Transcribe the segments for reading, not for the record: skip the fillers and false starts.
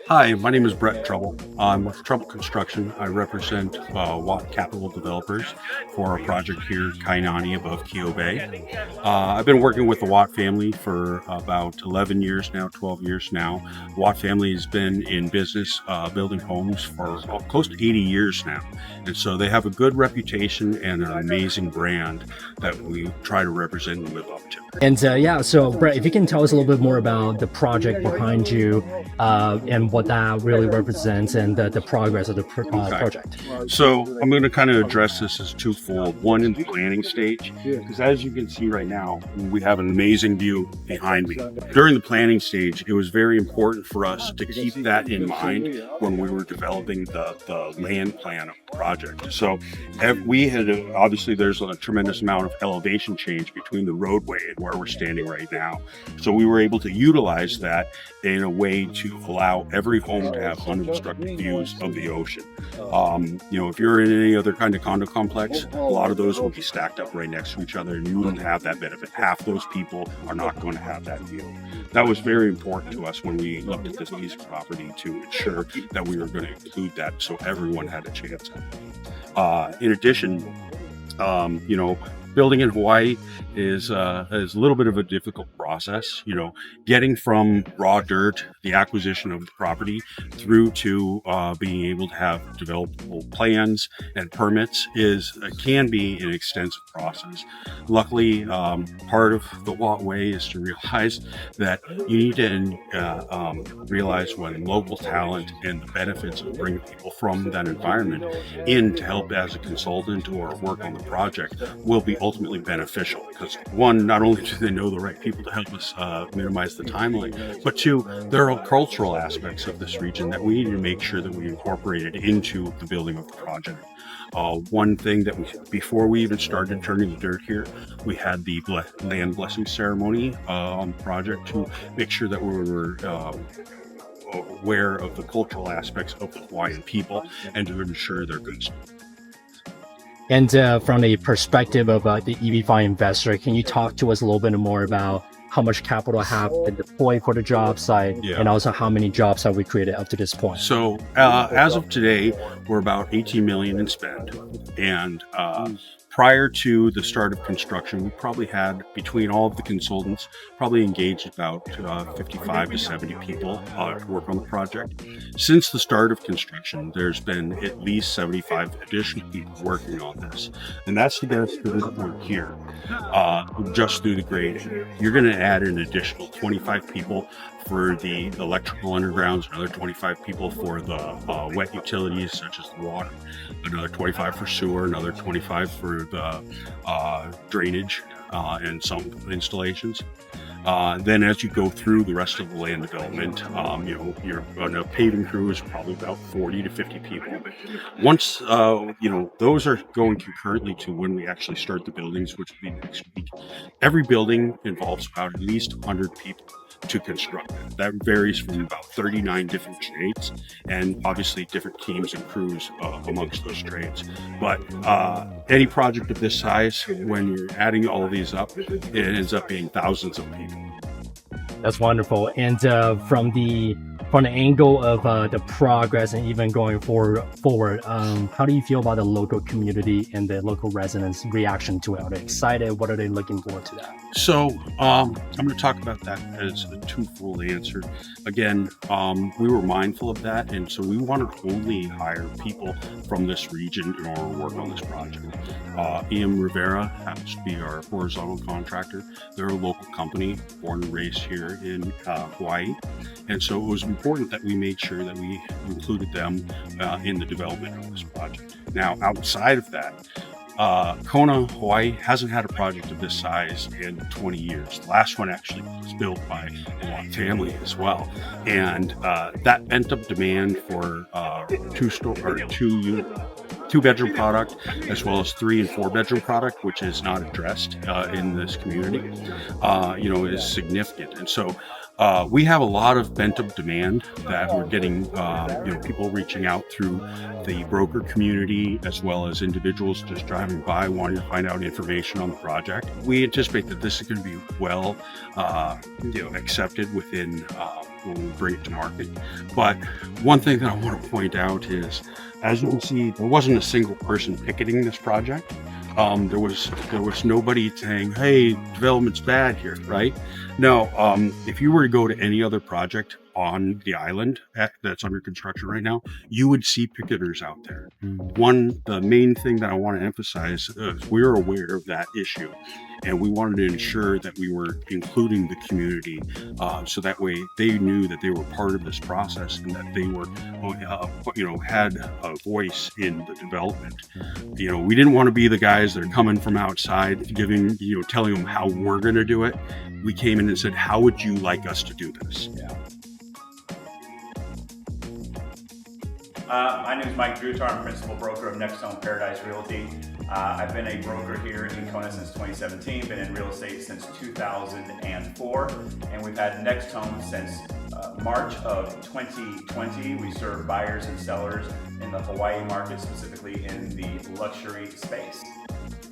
Hi, my name is Brett Trouble. I'm with Trouble Construction. I represent Watt Capital Developers for our project here, Kainani, above Keauhou Bay. I've been working with the Watt family for about 11 years now, 12 years now. Watt family has been in business building homes for close to 80 years now. And so they have a good reputation and an amazing brand that we try to represent and live up to. And so Brett, if you can tell us a little bit more about the project behind you and what that really represents and the progress of the project. So I'm going to kind of address this as twofold. One in the planning stage, because as you can see right now, we have an amazing view behind me. During the planning stage, it was very important for us to keep that in mind when we were developing the land plan of the project. So we had, obviously there's a tremendous amount of elevation change between the roadway and where we're standing right now. So we were able to utilize that in a way to allow every home to have unobstructed views of the ocean. If you're in any other kind of condo complex, a lot of those will be stacked up right next to each other and you wouldn't have that benefit. Half those people are not going to have that view. That was very important to us when we looked at this piece of property to ensure that we were going to include that so everyone had a chance at it. In addition, building in Hawaii is a little bit of a difficult process. Getting from raw dirt, the acquisition of the property, through to being able to have developable plans and permits can be an extensive process. Luckily, part of the Watt way is to realize that you need to realize when local talent and the benefits of bringing people from that environment in to help as a consultant or work on the project will be ultimately beneficial, because one, not only do they know the right people to help us minimize the timeline, but two, there are cultural aspects of this region that we need to make sure that we incorporated into the building of the project. One thing that before we even started turning the dirt here, we had the land blessing ceremony on the project to make sure that we were aware of the cultural aspects of the Hawaiian people and to ensure their good. And from the perspective of the EB-5 investor, can you talk to us a little bit more about how much capital have been deployed for the job site, and also how many jobs have we created up to this point? So as of today, we're about 18 million in spend. And prior to the start of construction, we probably had, between all of the consultants, probably engaged about 55 to 70 people to work on the project. Since the start of construction, there's been at least 75 additional people working on this. And that's to get us to this point here, just through the grading. You're going to add an additional 25 people for the electrical undergrounds, another 25 people for the wet utilities such as the water, another 25 for sewer, another 25 for the drainage and some installations. Then as you go through the rest of the land development, you're on a paving crew is probably about 40 to 50 people. Once, those are going concurrently to when we actually start the buildings, which will be next week. Every building involves about at least 100 people to construct. That varies from about 39 different trades and obviously different teams and crews amongst those trades. But any project of this size, when you're adding all of these up, it ends up being thousands of people. That's wonderful. And from the angle of the progress and even going forward, how do you feel about the local community and the local residents' reaction to it? Are they excited? What are they looking forward to that? So I'm going to talk about that as a twofold answer. Again, we were mindful of that, and so we wanted to only hire people from this region in order to work on this project. EM Rivera happens to be our horizontal contractor. They're a local company, born and raised here in Hawaii, and so it was important that we made sure that we included them in the development of this project. Now, outside of that, Kona, Hawaii hasn't had a project of this size in 20 years. The last one actually was built by the Watt family as well. And that pent up demand for 2-bedroom product, as well as 3 and 4-bedroom product, which is not addressed in this community, is significant. And so we have a lot of pent-up demand that we're getting, people reaching out through the broker community, as well as individuals just driving by wanting to find out information on the project. We anticipate that this is going to be well, accepted within when we bring it to market. But one thing that I want to point out is, as you can see, there wasn't a single person picketing this project. There was nobody saying, "Hey, development's bad here," right? No. If you were to go to any other project on the island that's under construction right now, you would see picketers out there. The main thing that I want to emphasize is we're aware of that issue, and we wanted to ensure that we were including the community, so that way they knew that they were part of this process and that they were, had a voice in the development. We didn't want to be the guys that are coming from outside, telling them how we're going to do it. We came in and said, "How would you like us to do this?" Yeah. My name is Mike Gutar. I'm principal broker of Next Home Paradise Realty. I've been a broker here in Kona since 2017, been in real estate since 2004, and we've had Next Home since March of 2020. We serve buyers and sellers in the Hawaii market, specifically in the luxury space.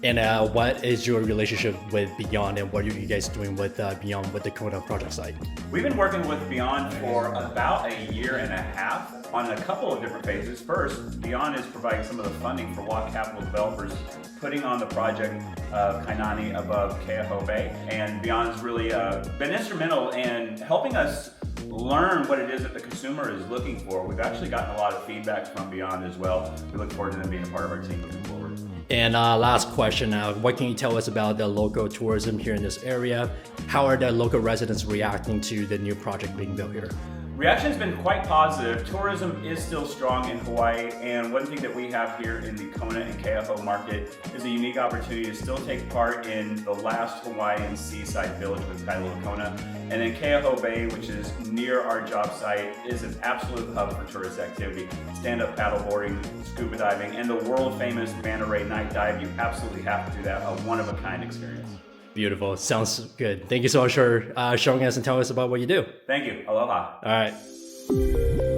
And what is your relationship with Beyond, and what are you guys doing with Beyond with the Kona project site? We've been working with Beyond for about a year and a half on a couple of different phases. First, Beyond is providing some of the funding for Walk Capital developers putting on the project of Kainani above Keauhou Bay. And Beyond's really been instrumental in helping us learn what it is that the consumer is looking for. We've actually gotten a lot of feedback from Beyond as well. We look forward to them being a part of our team moving forward. And last question, what can you tell us about the local tourism here in this area? How are the local residents reacting to the new project being built here? Reaction's been quite positive. Tourism is still strong in Hawaii, and one thing that we have here in the Kona and Keauhou market is a unique opportunity to still take part in the last Hawaiian seaside village with the title of Kona. And then Keauhou Bay, which is near our job site, is an absolute hub for tourist activity. Stand-up paddleboarding, scuba diving, and the world-famous manta ray night dive. You absolutely have to do that, a one-of-a-kind experience. Beautiful. Sounds good. Thank you so much for showing us and telling us about what you do. Thank you. Aloha. All right.